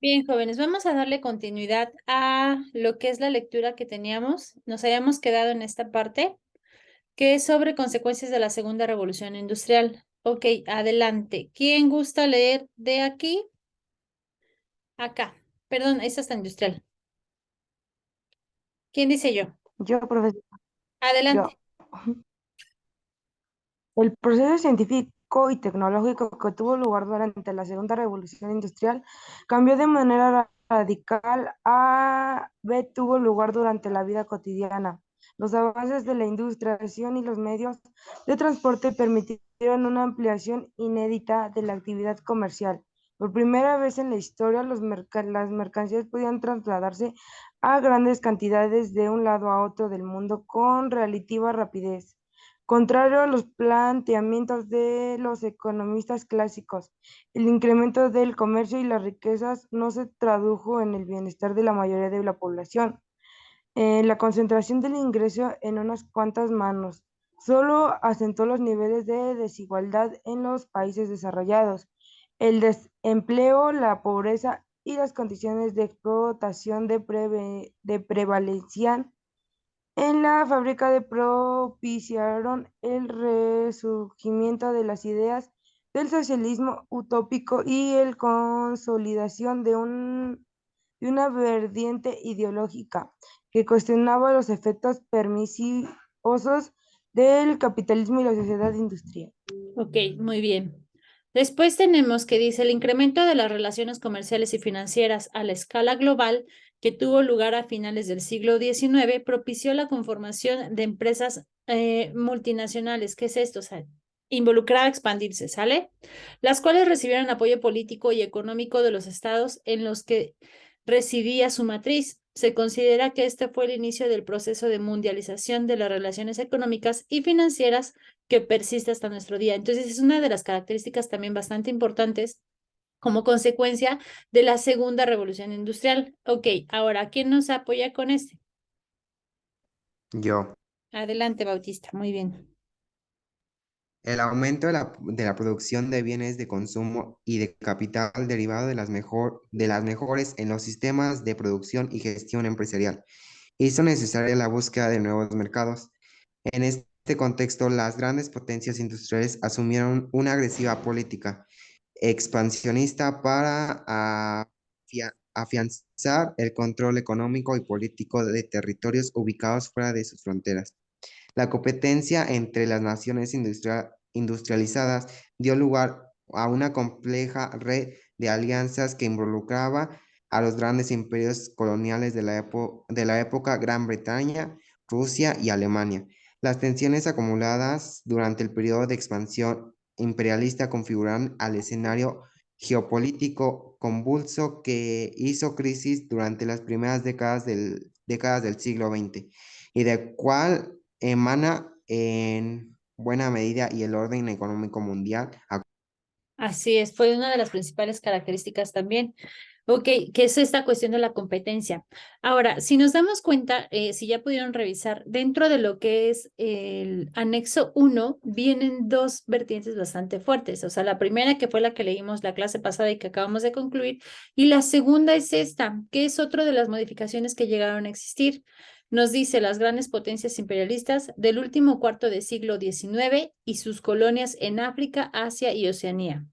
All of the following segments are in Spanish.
Bien, jóvenes, vamos a darle continuidad a lo que es la lectura que teníamos. Nos habíamos quedado en esta parte, que es sobre consecuencias de la Segunda Revolución Industrial. Ok, adelante. ¿Quién gusta leer de aquí? Acá. Perdón, esta está industrial. ¿Quién dice yo? Yo, profesor, Adelante. yo. El proceso científico y tecnológico que tuvo lugar durante la Segunda Revolución Industrial cambió de manera radical tuvo lugar durante la vida cotidiana. Los avances de la industrialización y los medios de transporte permitieron una ampliación inédita de la actividad comercial. Por primera vez en la historia, las mercancías podían trasladarse a grandes cantidades de un lado a otro del mundo con relativa rapidez. Contrario a los planteamientos de los economistas clásicos, el incremento del comercio y las riquezas no se tradujo en el bienestar de la mayoría de la población. La concentración del ingreso en unas cuantas manos solo acentuó los niveles de desigualdad en los países desarrollados. El desempleo, la pobreza y las condiciones de explotación de prevalecían en la fábrica de propiciaron el resurgimiento de las ideas del socialismo utópico y el consolidación de una vertiente ideológica que cuestionaba los efectos perniciosos del capitalismo y la sociedad industrial. Ok, muy bien. Después tenemos que dice el incremento de las relaciones comerciales y financieras a la escala global que tuvo lugar a finales del siglo XIX propició la conformación de empresas multinacionales. ¿Qué es esto? O sea, involucrada a expandirse, ¿sale? Las cuales recibieron apoyo político y económico de los estados en los que residía su matriz. Se considera que este fue el inicio del proceso de mundialización de las relaciones económicas y financieras que persiste hasta nuestro día. Entonces, es una de las características también bastante importantes como consecuencia de la segunda revolución industrial. Ok, ahora, ¿quién nos apoya con este? Yo. Adelante, Bautista. Muy bien. El aumento de la producción de bienes de consumo y de capital derivado de las mejores en los sistemas de producción y gestión empresarial hizo necesaria la búsqueda de nuevos mercados. En este contexto, las grandes potencias industriales asumieron una agresiva política expansionista para afianzar el control económico y político de territorios ubicados fuera de sus fronteras. La competencia entre las naciones industrializadas dio lugar a una compleja red de alianzas que involucraba a los grandes imperios coloniales de la época Gran Bretaña, Rusia y Alemania. Las tensiones acumuladas durante el periodo de expansión imperialista configuran al escenario geopolítico convulso que hizo crisis durante las primeras décadas del siglo XX y de cual emana en buena medida y el orden económico mundial. Así es, fue una de las principales características también. Ok, que es esta cuestión de la competencia. Ahora, si nos damos cuenta, si ya pudieron revisar, dentro de lo que es el anexo uno vienen dos vertientes bastante fuertes. O sea, la primera que fue la que leímos la clase pasada y que acabamos de concluir, y la segunda es esta, que es otra de las modificaciones que llegaron a existir. Nos dice las grandes potencias imperialistas del último cuarto de siglo XIX y sus colonias en África, Asia y Oceanía.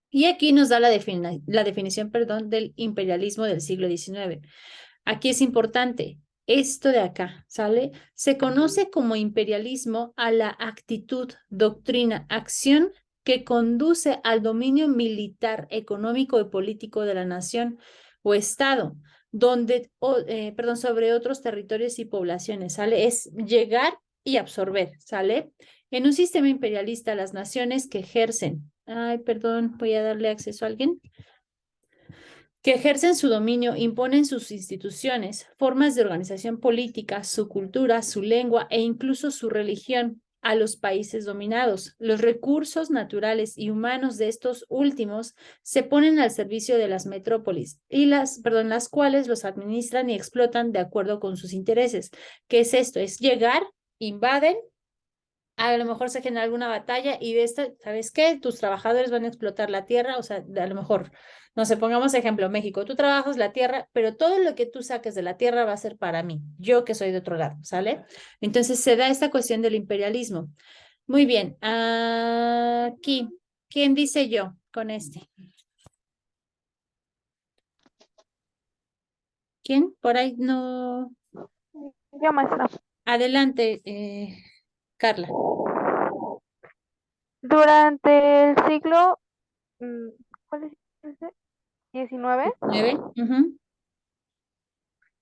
Y aquí nos da la definición, perdón, del imperialismo del siglo XIX. Aquí es importante, esto de acá, ¿sale? Se conoce como imperialismo a la actitud, doctrina, acción que conduce al dominio militar, económico y político de la nación o Estado, perdón, sobre otros territorios y poblaciones, ¿sale? Es llegar y absorber, ¿sale? En un sistema imperialista, las naciones que ejercen, ay, perdón, voy a darle acceso a alguien, que ejercen su dominio, imponen sus instituciones, formas de organización política, su cultura, su lengua e incluso su religión a los países dominados. Los recursos naturales y humanos de estos últimos se ponen al servicio de las metrópolis y las cuales los administran y explotan de acuerdo con sus intereses. ¿Qué es esto? Es llegar, invaden a lo mejor se genera alguna batalla y de esta, ¿sabes qué? Tus trabajadores van a explotar la tierra, o sea, a lo mejor, no sé, pongamos ejemplo, México, tú trabajas la tierra, pero todo lo que tú saques de la tierra va a ser para mí, yo que soy de otro lado, ¿sale? Entonces se da esta cuestión del imperialismo. Muy bien, aquí, ¿quién dice yo con este? ¿Quién? Por ahí no. Yo, maestra. Adelante, Carla. Durante el siglo, ¿cuál es ese? 19, 9. Ujú.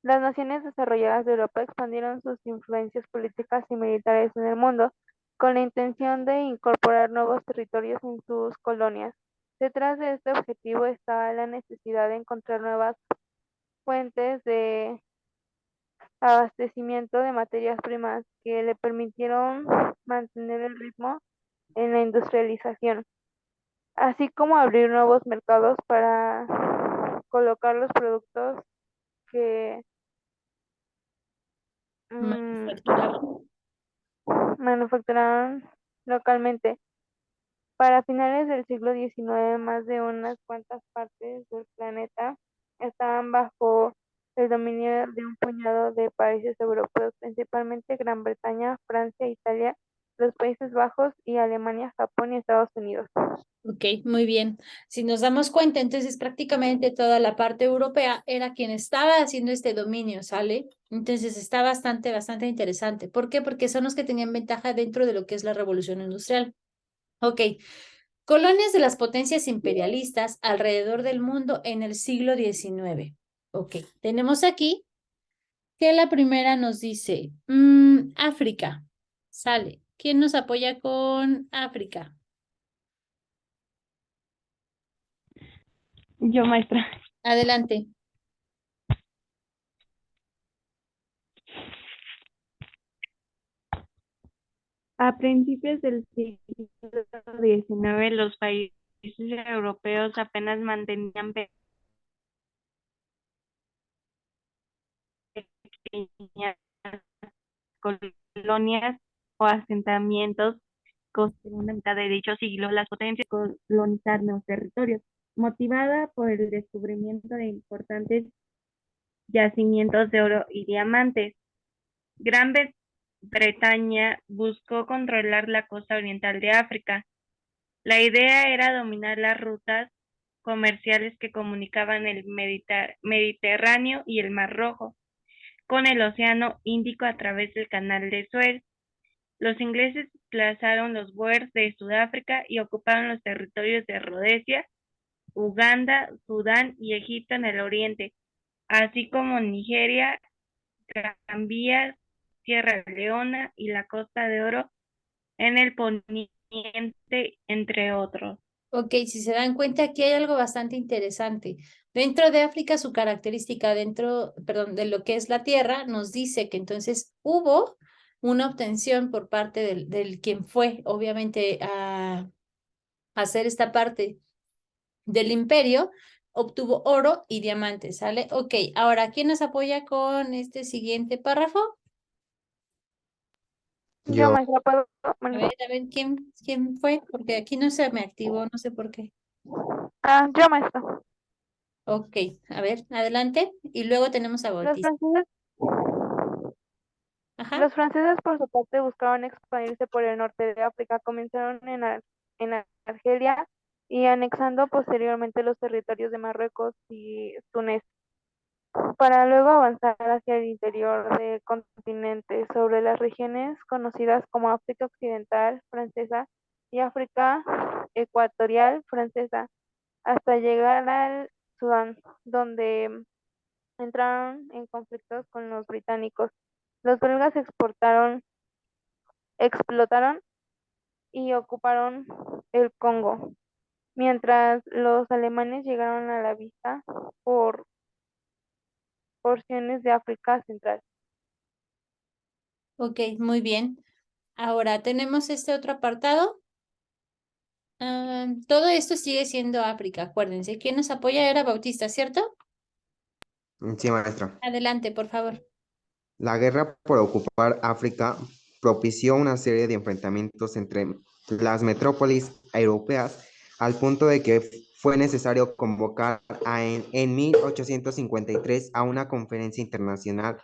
las naciones desarrolladas de Europa expandieron sus influencias políticas y militares en el mundo con la intención de incorporar nuevos territorios en sus colonias. Detrás de este objetivo estaba la necesidad de encontrar nuevas fuentes de abastecimiento de materias primas que le permitieron mantener el ritmo en la industrialización, así como abrir nuevos mercados para colocar los productos que Manufacturado. manufacturaron localmente. Para finales del siglo XIX, más de unas cuantas partes del planeta estaban bajo el dominio de un puñado de países europeos, principalmente Gran Bretaña, Francia, Italia, los Países Bajos y Alemania, Japón y Estados Unidos. Ok, muy bien. Si nos damos cuenta, entonces prácticamente toda la parte europea era quien estaba haciendo este dominio, ¿sale? Entonces está bastante, bastante interesante. ¿Por qué? Porque son los que tenían ventaja dentro de lo que es la revolución industrial. Ok, colonias de las potencias imperialistas alrededor del mundo en el siglo XIX. Ok, tenemos aquí que la primera nos dice, África, sale. ¿Quién nos apoya con África? Yo, maestra. Adelante. A principios del siglo XIX, los países europeos apenas mantenían pequeñas colonias o asentamientos. Con la segunda mitad de dicho siglo, las potencias colonizaron nuevos territorios, motivada por el descubrimiento de importantes yacimientos de oro y diamantes. Gran Bretaña buscó controlar la costa oriental de África. La idea era dominar las rutas comerciales que comunicaban el Mediterráneo y el Mar Rojo con el Océano Índico a través del Canal de Suez. Los ingleses desplazaron los Boers de Sudáfrica y ocuparon los territorios de Rodesia, Uganda, Sudán y Egipto en el oriente, así como Nigeria, Gambia, Sierra Leona y la Costa de Oro en el poniente, entre otros. Ok, si se dan cuenta, aquí hay algo bastante interesante. Dentro de África, su característica perdón, de lo que es la tierra, nos dice que entonces hubo una obtención por parte del quien fue, obviamente, a hacer esta parte del imperio, obtuvo oro y diamantes, ¿sale? Ok, ahora, ¿quién nos apoya con este siguiente párrafo? Yo, Yo, maestra, puedo. A ver, ¿quién fue? Porque aquí no se me activó, no sé por qué. Yo, maestra. Ok, a ver, adelante. Y luego tenemos a Los Bautista. franceses, Ajá. los franceses, por su parte, buscaban expandirse por el norte de África. Comenzaron en Argelia y anexando posteriormente los territorios de Marruecos y Túnez, para luego avanzar hacia el interior del continente, sobre las regiones conocidas como África Occidental francesa y África Ecuatorial francesa, hasta llegar al Sudán, donde entraron en conflictos con los británicos. Los belgas explotaron y ocuparon el Congo, mientras los alemanes llegaron a la vista por porciones de África Central. Ok, muy bien. Ahora tenemos este otro apartado. Todo esto sigue siendo África, acuérdense. ¿Quién nos apoya? Era Bautista, ¿cierto? sí, maestra. Adelante, por favor. La guerra por ocupar África propició una serie de enfrentamientos entre las metrópolis europeas al punto de que fue necesario convocar en 1853 a una conferencia internacional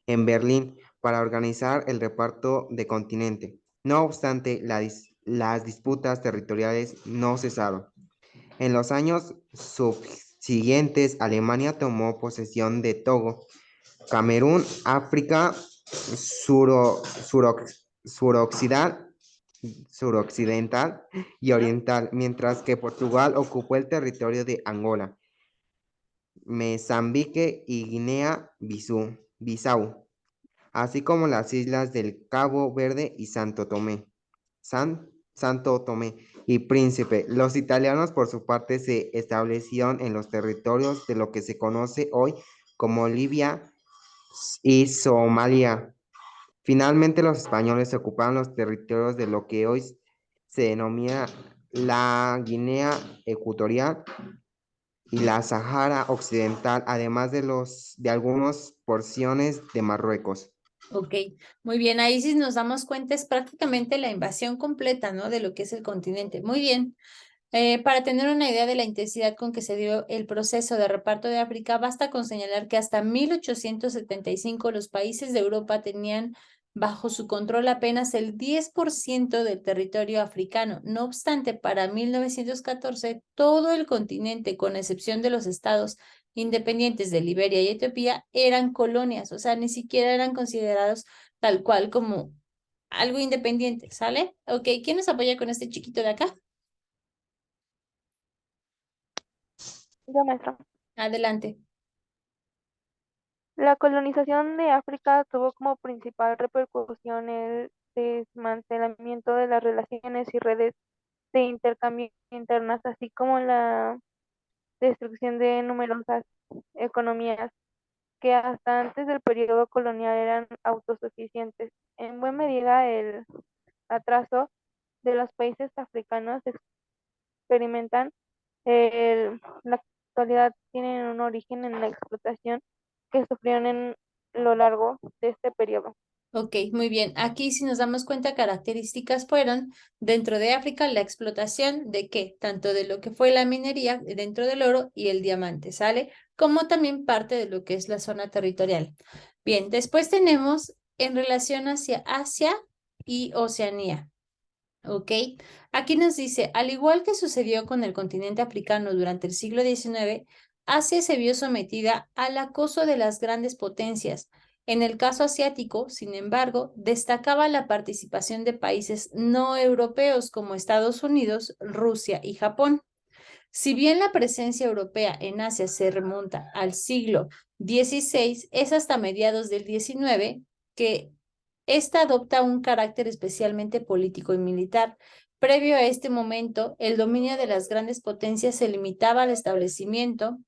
en Berlín para organizar el reparto de continente. No obstante, las disputas territoriales no cesaron. En los años subsiguientes, Alemania tomó posesión de Togo, Camerún, África suroccidental, suroccidental y oriental, mientras que Portugal ocupó el territorio de Angola, Mozambique y Guinea-Bissau, así como las islas del Cabo Verde y Santo Tomé y Príncipe. Los italianos, por su parte, se establecieron en los territorios de lo que se conoce hoy como Libia y Somalia. Finalmente, los españoles ocuparon los territorios de lo que hoy se denomina la Guinea Ecuatorial y la Sahara Occidental, además de algunas porciones de Marruecos. Ok, muy bien, ahí sí nos damos cuenta, es prácticamente la invasión completa, ¿no? De lo que es el continente. Muy bien. Para tener una idea de la intensidad con que se dio el proceso de reparto de África, basta con señalar que hasta 1875 los países de Europa tenían bajo su control apenas el 10% del territorio africano. No obstante, para 1914, todo el continente, con excepción de los estados independientes de Liberia y Etiopía, eran colonias, o sea, ni siquiera eran considerados tal cual como algo independiente, ¿sale? Ok, ¿quién nos apoya con este chiquito de acá? Yo, maestra. Adelante. La colonización de África tuvo como principal repercusión el desmantelamiento de las relaciones y redes de intercambio internas, así como la destrucción de numerosas economías que hasta antes del periodo colonial eran autosuficientes. En buena medida, el atraso de los países africanos experimentan la actualidad tienen un origen en la explotación que sufrieron en lo largo de este periodo. Ok, muy bien. Aquí si nos damos cuenta, características fueron dentro de África la explotación de qué, tanto de lo que fue la minería dentro del oro y el diamante, ¿sale? Como también parte de lo que es la zona territorial. Bien, después tenemos en relación hacia Asia y Oceanía. Ok, aquí nos dice, al igual que sucedió con el continente africano durante el siglo XIX, Asia se vio sometida al acoso de las grandes potencias. En el caso asiático, sin embargo, destacaba la participación de países no europeos como Estados Unidos, Rusia y Japón. Si bien la presencia europea en Asia se remonta al siglo XVI, es hasta mediados del XIX que esta adopta un carácter especialmente político y militar. Previo a este momento, el dominio de las grandes potencias se limitaba al establecimiento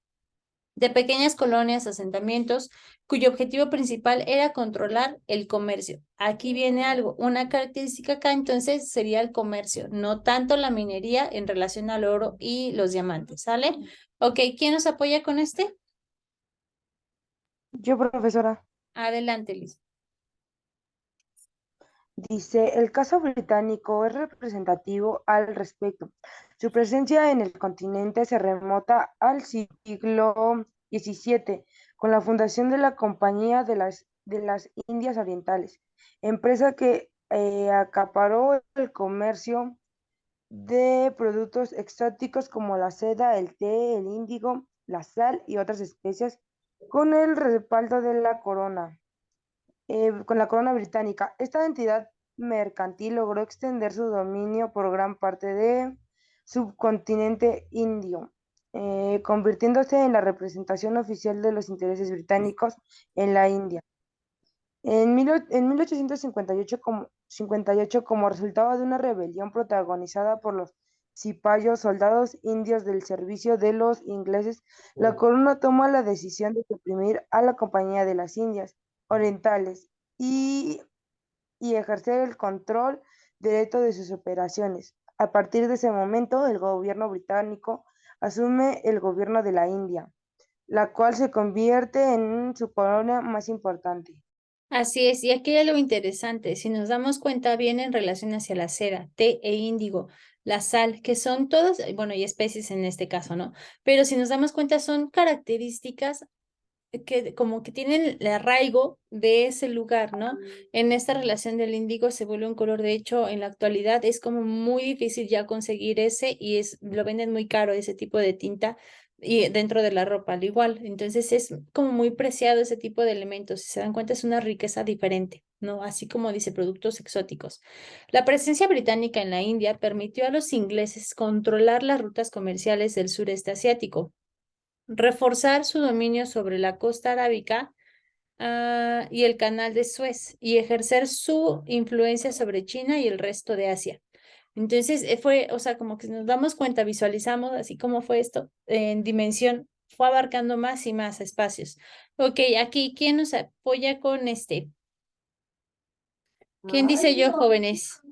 de pequeñas colonias, asentamientos, cuyo objetivo principal era controlar el comercio. Aquí viene algo, una característica acá entonces sería el comercio, no tanto la minería en relación al oro y los diamantes, ¿sale? Ok, ¿quién nos apoya con este? Yo, profesora. Adelante, Liz. Dice, el caso británico es representativo al respecto. Su presencia en el continente se remota al siglo XVII, con la fundación de la Compañía de las Indias Orientales, empresa que acaparó el comercio de productos exóticos como la seda, el té, el índigo, la sal y otras especias, con el respaldo de la corona con la corona británica. Esta entidad mercantil logró extender su dominio por gran parte del subcontinente indio, convirtiéndose en la representación oficial de los intereses británicos en la India. En 1858, como resultado de una rebelión protagonizada por los cipayos, soldados indios del servicio de los ingleses, la corona toma la decisión de suprimir a la Compañía de las Indias Orientales y ejercer el control directo de sus operaciones. A partir de ese momento, el gobierno británico asume el gobierno de la India, la cual se convierte en su colonia más importante. Así es, y aquí hay algo interesante, si nos damos cuenta bien en relación hacia la cera, té e índigo, la sal, que son todas, bueno, y especies en este caso, ¿no? Pero si nos damos cuenta son características que como que tienen el arraigo de ese lugar, ¿no? En esta relación del índigo se vuelve un color, de hecho, en la actualidad es como muy difícil ya conseguir ese y lo venden muy caro ese tipo de tinta y dentro de la ropa al igual. Entonces es como muy preciado ese tipo de elementos. Si se dan cuenta es una riqueza diferente, ¿no? Así como dice productos exóticos. La presencia británica en la India permitió a los ingleses controlar las rutas comerciales del sureste asiático, reforzar su dominio sobre la costa arábica y el canal de Suez y ejercer su influencia sobre China y el resto de Asia. Entonces fue, o sea, como que nos damos cuenta, visualizamos así como fue esto en dimensión, fue abarcando más y más espacios. Ok, aquí, ¿quién nos apoya con este? ¿Quién dice yo, jóvenes?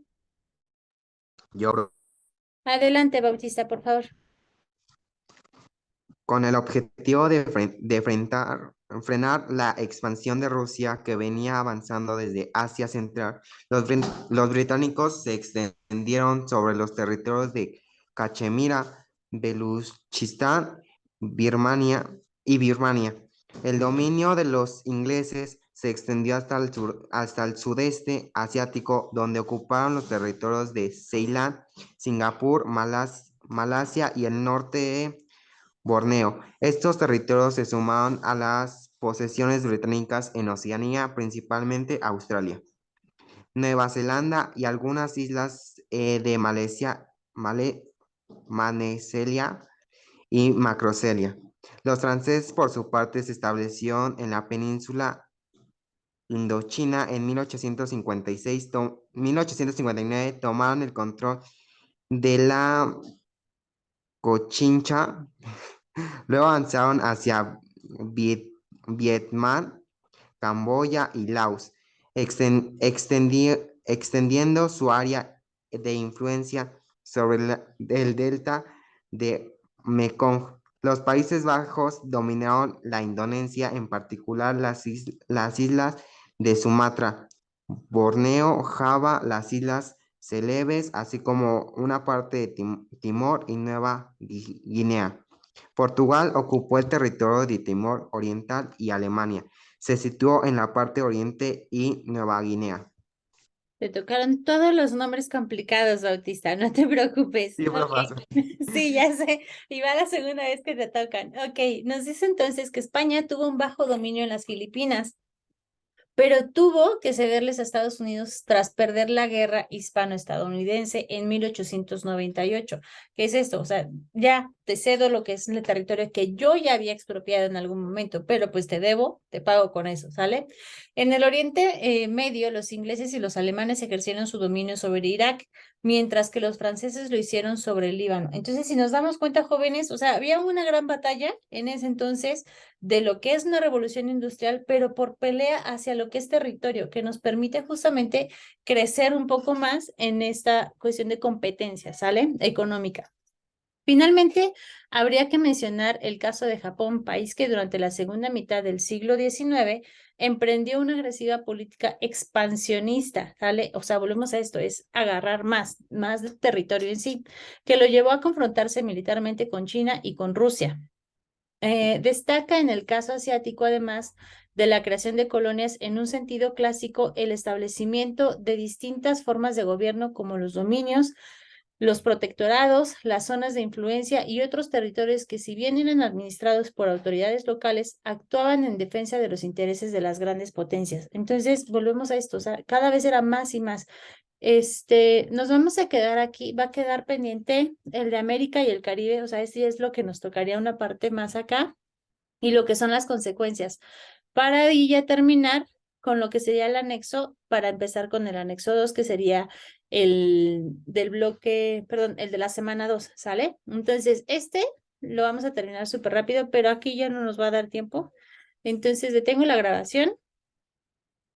Yo, Adelante, Bautista, por favor. con el objetivo de frenar la expansión de Rusia que venía avanzando desde Asia Central, los británicos se extendieron sobre los territorios de Cachemira, Beluchistán, Birmania. El dominio de los ingleses se extendió hasta el sur, hasta el sudeste asiático, donde ocuparon los territorios de Ceilán, Singapur, Malasia y el norte de Borneo. Estos territorios se sumaron a las posesiones británicas en Oceanía, principalmente Australia, Nueva Zelanda y algunas islas de Maneselia y Macrocelia. Los franceses, por su parte, se establecieron en la península Indochina en 1859, tomaron el control de la Cochincha. Luego avanzaron hacia Vietnam, Camboya y Laos, extendiendo su área de influencia sobre el delta de Mekong. Los Países Bajos dominaron la Indonesia, en particular las islas de Sumatra, Borneo, Java, las islas Celebes, así como una parte de Timor y Nueva Guinea. Portugal ocupó el territorio de Timor Oriental y Alemania se situó en la parte oriente y Nueva Guinea. Te tocaron todos los nombres complicados, Bautista, no te preocupes. Sí, Ok. Sí, ya sé, y va la segunda vez que te tocan. Ok, nos dice entonces que España tuvo un bajo dominio en las Filipinas, pero tuvo que cederles a Estados Unidos tras perder la guerra hispano-estadounidense en 1898. ¿Qué es esto? O sea, ya te cedo lo que es el territorio que yo ya había expropiado en algún momento, pero pues te debo, te pago con eso, ¿sale? En el Oriente Medio, los ingleses y los alemanes ejercieron su dominio sobre Irak, mientras que los franceses lo hicieron sobre el Líbano. Entonces, si nos damos cuenta, jóvenes, o sea, había una gran batalla en ese entonces de lo que es una revolución industrial, pero por pelea hacia lo que es territorio, que nos permite justamente crecer un poco más en esta cuestión de competencia, ¿sale? Económica. Finalmente, habría que mencionar el caso de Japón, país que durante la segunda mitad del siglo XIX emprendió una agresiva política expansionista, ¿sale? O sea, volvemos a esto, es agarrar más del territorio en sí, que lo llevó a confrontarse militarmente con China y con Rusia. Destaca en el caso asiático, además de la creación de colonias, en un sentido clásico, el establecimiento de distintas formas de gobierno como los dominios, los protectorados, las zonas de influencia y otros territorios que, si bien eran administrados por autoridades locales, actuaban en defensa de los intereses de las grandes potencias. Entonces, volvemos a esto, o sea, cada vez era más y más. Nos vamos a quedar aquí, va a quedar pendiente el de América y el Caribe, o sea, ese es lo que nos tocaría una parte más acá y lo que son las consecuencias. Para ahí ya terminar con lo que sería el anexo, para empezar con el anexo 2, que sería el del bloque, perdón, el de la semana 2, ¿sale? Entonces, lo vamos a terminar súper rápido, pero aquí ya no nos va a dar tiempo. Entonces, detengo la grabación